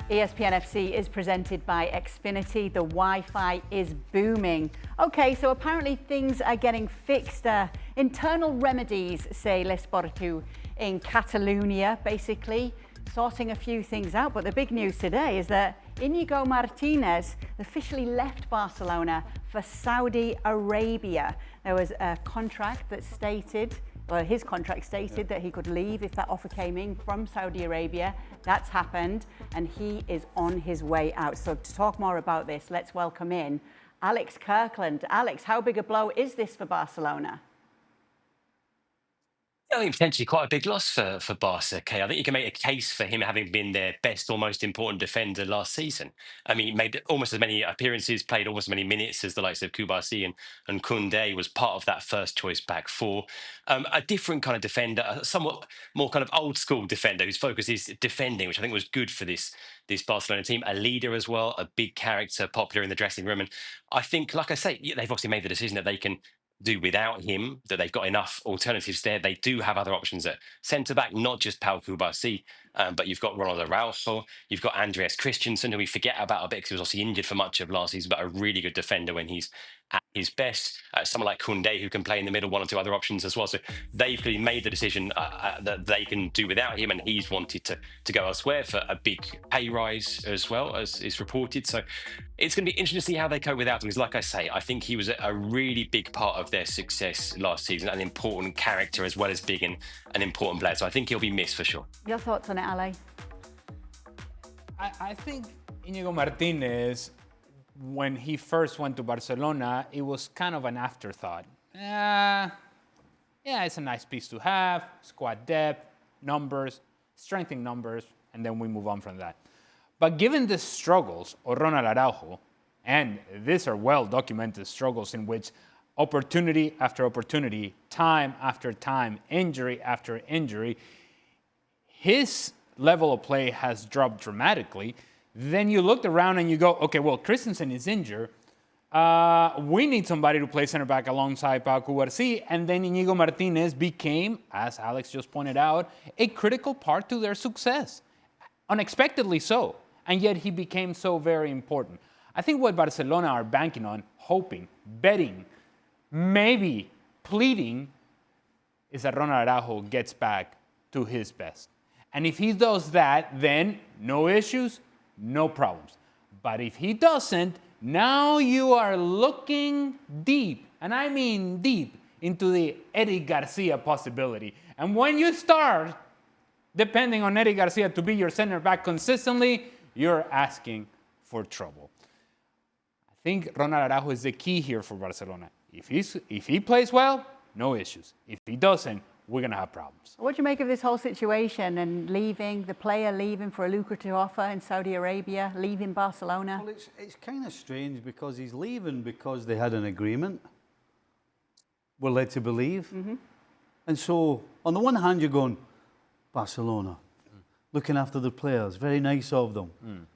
ESPN FC is presented by Xfinity. The Wi-Fi is booming. Okay, so apparently things are getting fixed. Internal remedies, say L'Esportiu, in Catalonia, basically sorting a few things out. But the big news today is that Inigo Martinez officially left Barcelona for Saudi Arabia. There was a contract that stated, well, his contract stated that he could leave if that offer came in from Saudi Arabia. That's happened, and he is on his way out. So to talk more about this, let's welcome in Alex Kirkland. Alex, how big a blow is this for Barcelona? I think potentially quite a big loss for Barca, Kay. I think you can make a case for him having been their best or most important defender last season. I mean, he made almost as many appearances, played almost as many minutes as the likes of Kubasi and Koundé, was part of that first choice back four. A different kind of defender, a somewhat more kind of old school defender whose focus is defending, which I think was good for this Barcelona team. A leader as well, a big character, popular in the dressing room. And I think, like I say, they've obviously made the decision that they can do without him, that they've got enough alternatives there. They do have other options at centre back, not just Pau Kubasi, but you've got Ronald Araujo, you've got Andreas Christensen, who we forget about a bit because he was obviously injured for much of last season, but a really good defender when he's at his best. Someone like Koundé, who can play in the middle, one or two other options as well. So they've really made the decision that they can do without him, and he's wanted to go elsewhere for a big pay rise as well, as is reported. So it's going to be interesting to see how they cope without him. Because, like I say, I think he was a really big part of their success last season, an important character as well as big and an important player. So I think he'll be missed for sure. Your thoughts on it, Ale? I think Inigo Martinez, when he first went to Barcelona, it was kind of an afterthought. Yeah, it's a nice piece to have, squad depth, numbers, strength in numbers, and then we move on from that. But given the struggles of Ronald Araujo, and these are well-documented struggles in which opportunity after opportunity, time after time, injury after injury, his level of play has dropped dramatically. Then you looked around and you go, okay, well, Christensen is injured. We need somebody to play center back alongside Pau Kubasi. And then Inigo Martinez became, as Alex just pointed out, a critical part to their success. Unexpectedly so. And yet he became so very important. I think what Barcelona are banking on, hoping, betting, maybe pleading, is that Ronald Araujo gets back to his best. And if he does that, then no issues, no problems. But if he doesn't, now you are looking deep, and I mean deep, into the Eddie Garcia possibility. And when you start depending on Eddie Garcia to be your center back consistently, you're asking for trouble. I think Ronald Araujo is the key here for Barcelona. If he plays well, no issues. If he doesn't, we're going to have problems. What do you make of this whole situation and leaving, the player leaving for a lucrative offer in Saudi Arabia, leaving Barcelona? Well, it's kind of strange because he's leaving because they had an agreement, we're led to believe. Mm-hmm. And so, on the one hand, you're going, Barcelona, looking after the players, very nice of them,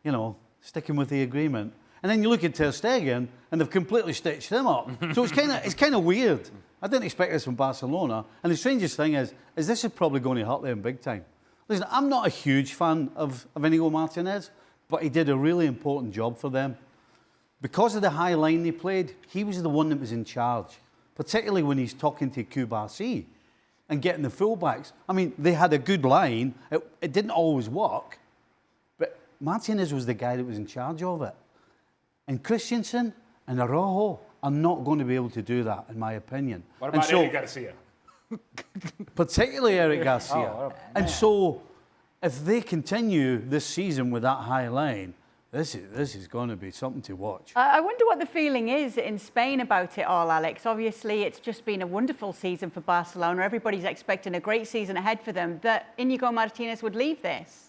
you know, sticking with the agreement. And then you look at Ter Stegen, and they've completely stitched him up. So it's kind of weird. I didn't expect this from Barcelona. And the strangest thing is this is probably going to hurt them big time. Listen, I'm not a huge fan of Inigo Martinez, but he did a really important job for them. Because of the high line they played, he was the one that was in charge, particularly when he's talking to Kubasi and getting the fullbacks. I mean, they had a good line. It didn't always work, but Martinez was the guy that was in charge of it. And Christensen and Araujo are not going to be able to do that, in my opinion. What about Eric Garcia? Particularly Eric Garcia. And so, if they continue this season with that high line, this is going to be something to watch. I wonder what the feeling is in Spain about it all, Alex. Obviously, it's just been a wonderful season for Barcelona. Everybody's expecting a great season ahead for them. That Inigo Martinez would leave this.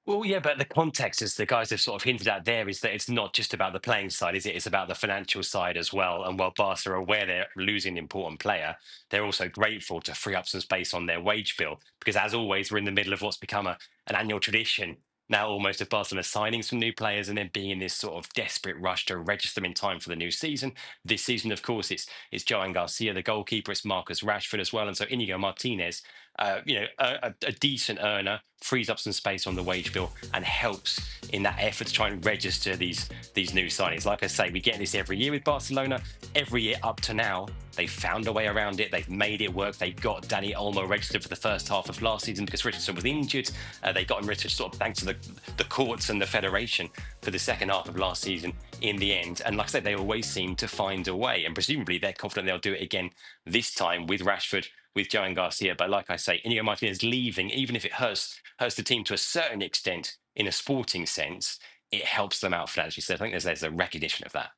Well, yeah, but the context, as the guys have sort of hinted at there, is that it's not just about the playing side, is it? It's about the financial side as well. And while Barca are aware they're losing an important player, they're also grateful to free up some space on their wage bill. Because as always, we're in the middle of what's become an annual tradition now almost of Barcelona signing some new players and then being in this sort of desperate rush to register them in time for the new season. This season, of course, it's Joan Garcia, the goalkeeper. It's Marcus Rashford as well. And so Inigo Martinez a decent earner, frees up some space on the wage bill, and helps in that effort to try and register these new signings. Like I say, we get this every year with Barcelona. Every year up to now, they've found a way around it. They've made it work. They got Dani Olmo registered for the first half of last season because Richardson was injured. They got him registered sort of thanks to the courts and the federation for the second half of last season in the end. And like I said, they always seem to find a way. And presumably they're confident they'll do it again this time with Rashford, with Joan Garcia. But like I say, Inigo Martinez leaving, even if it hurts the team to a certain extent in a sporting sense, it helps them out financially. So I think there's a recognition of that.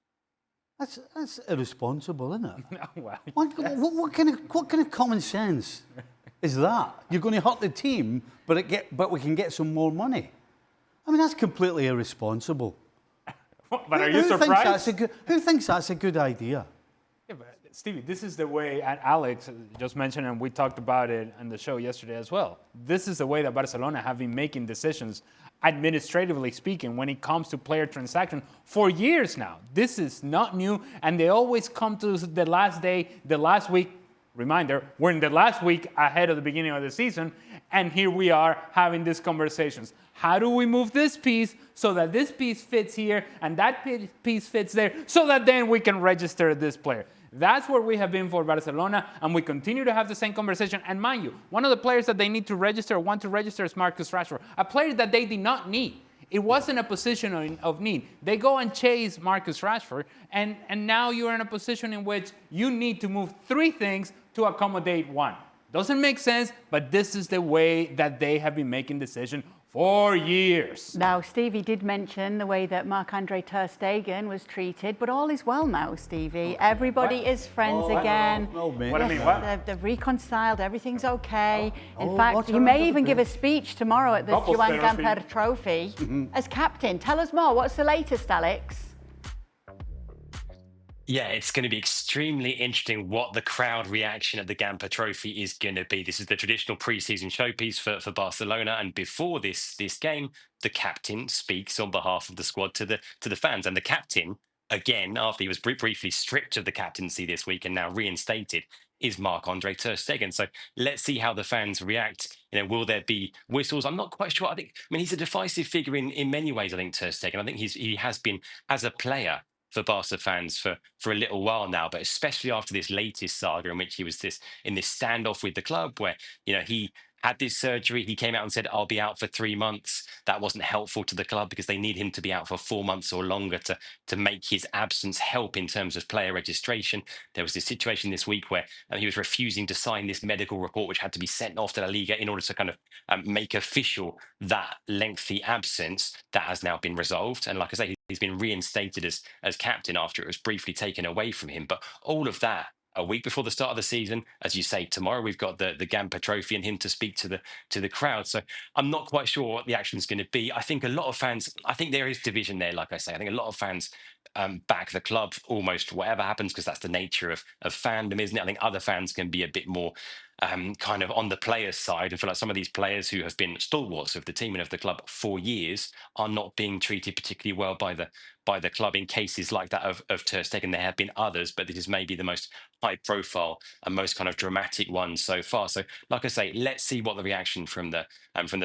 That's irresponsible, isn't it? Well, What kind of common sense is that? You're going to hurt the team, but we can get some more money. I mean, that's completely irresponsible. But are you surprised? Who thinks that's a good idea? Yeah, but Stevie, this is the way, and Alex just mentioned, and we talked about it on the show yesterday as well. This is the way that Barcelona have been making decisions, administratively speaking, when it comes to player transaction for years now. This is not new, and they always come to the last day, the last week. Reminder, we're in the last week ahead of the beginning of the season, and here we are having these conversations. How do we move this piece so that this piece fits here and that piece fits there so that then we can register this player? That's where we have been for Barcelona, and we continue to have the same conversation. And mind you, one of the players that they need to register or want to register is Marcus Rashford, a player that they did not need. It wasn't a position of need. They go and chase Marcus Rashford, and now you're in a position in which you need to move three things to accommodate one. Doesn't make sense, but this is the way that they have been making decisions for years. Now, Stevie did mention the way that Marc-Andre Ter Stegen was treated, but all is well now, Stevie. Everybody is friends again. What do you mean, what? They've reconciled, everything's okay. In fact, you may even give a speech tomorrow at the Joan Gamper Trophy as captain. Tell us more. What's the latest, Alex? Yeah, it's going to be extremely interesting what the crowd reaction at the Gamper Trophy is going to be. This is the traditional pre-season showpiece for Barcelona, and before this game, the captain speaks on behalf of the squad to the fans, and the captain, again, after he was briefly stripped of the captaincy this week and now reinstated, is Marc-Andre Ter Stegen. So let's see how the fans react. Will there be whistles? I'm not quite sure. I mean, he's a divisive figure in many ways. I think Ter Stegen. I think he has been as a player for Barca fans for a little while now, but especially after this latest saga in which he was in this standoff with the club where, he had this surgery. He came out and said, I'll be out for 3 months. That wasn't helpful to the club because they need him to be out for 4 months or longer to make his absence help in terms of player registration. There was this situation this week where he was refusing to sign this medical report, which had to be sent off to La Liga in order to kind of make official that lengthy absence. That has now been resolved. And like I say, he's been reinstated as captain after it was briefly taken away from him. But all of that, a week before the start of the season, as you say, tomorrow we've got the Gamper Trophy and him to speak to the crowd. So I'm not quite sure what the action is going to be. I think a lot of fans, I think there is division there. Like I say, I think a lot of fans back the club almost whatever happens because that's the nature of fandom, isn't it? I think other fans can be a bit more kind of on the players' side. I feel like some of these players who have been stalwarts of the team and of the club for years are not being treated particularly well by the club. In cases like that of Ter Stegen, there have been others, but this is maybe the most high profile and most kind of dramatic one so far. So like I say, let's see what the reaction from the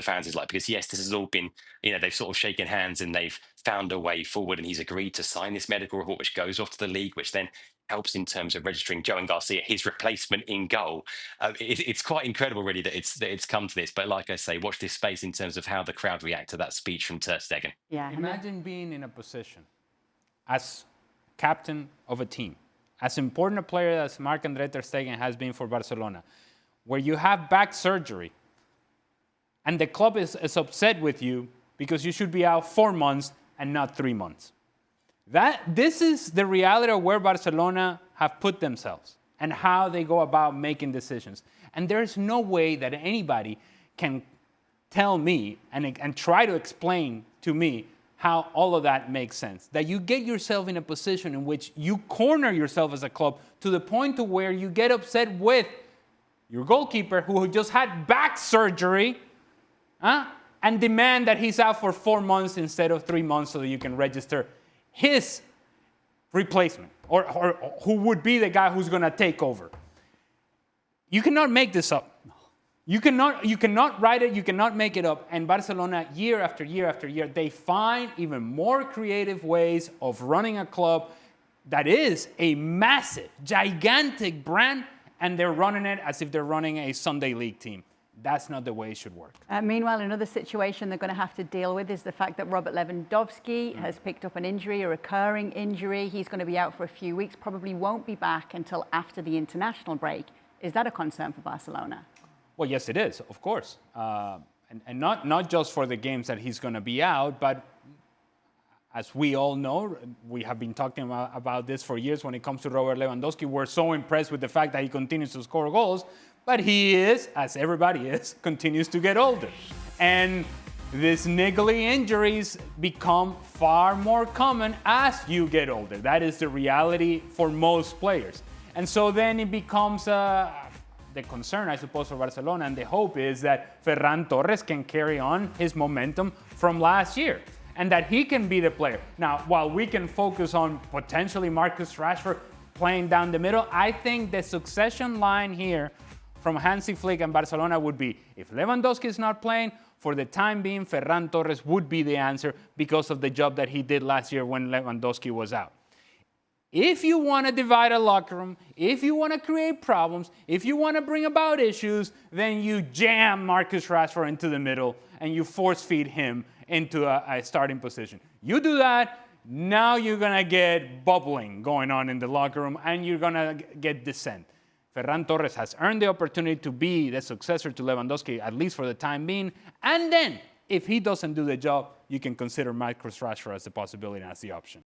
fans is like, because yes, this has all been, they've sort of shaken hands and they've found a way forward, and he's agreed to sign this medical report which goes off to the league, which then helps in terms of registering Joan Garcia, his replacement in goal. It's quite incredible really that it's come to this, but like I say, watch this space in terms of how the crowd react to that speech from Ter Stegen. Yeah. Imagine being in a position as captain of a team, as important a player as Marc-Andre Ter Stegen has been for Barcelona, where you have back surgery and the club is upset with you because you should be out 4 months and not 3 months. This is the reality of where Barcelona have put themselves and how they go about making decisions. And there's no way that anybody can tell me and try to explain to me how all of that makes sense. That you get yourself in a position in which you corner yourself as a club to the point to where you get upset with your goalkeeper who just had back surgery, and demand that he's out for 4 months instead of 3 months so that you can register his replacement or who would be the guy who's going to take over. You cannot make this up. You cannot write it, you cannot make it up. And Barcelona, year after year after year, they find even more creative ways of running a club that is a massive, gigantic brand, and they're running it as if they're running a Sunday league team. That's not the way it should work. Meanwhile, another situation they're going to have to deal with is the fact that Robert Lewandowski has picked up an injury, a recurring injury. He's going to be out for a few weeks, probably won't be back until after the international break. Is that a concern for Barcelona? Well, yes, it is, of course. And not just for the games that he's going to be out, but as we all know, we have been talking about this for years when it comes to Robert Lewandowski. We're so impressed with the fact that he continues to score goals, but he is, as everybody is, continues to get older. And these niggly injuries become far more common as you get older. That is the reality for most players. And so then it becomes the concern, I suppose, for Barcelona, and the hope is that Ferran Torres can carry on his momentum from last year and that he can be the player. Now, while we can focus on potentially Marcus Rashford playing down the middle, I think the succession line here from Hansi Flick and Barcelona would be, if Lewandowski is not playing, for the time being, Ferran Torres would be the answer because of the job that he did last year when Lewandowski was out. If you want to divide a locker room, if you want to create problems, if you want to bring about issues, then you jam Marcus Rashford into the middle and you force feed him into a starting position. You do that, now you're going to get bubbling going on in the locker room and you're going to get dissent. Ferran Torres has earned the opportunity to be the successor to Lewandowski, at least for the time being. And then, if he doesn't do the job, you can consider Marcus Rashford as a possibility and as the option.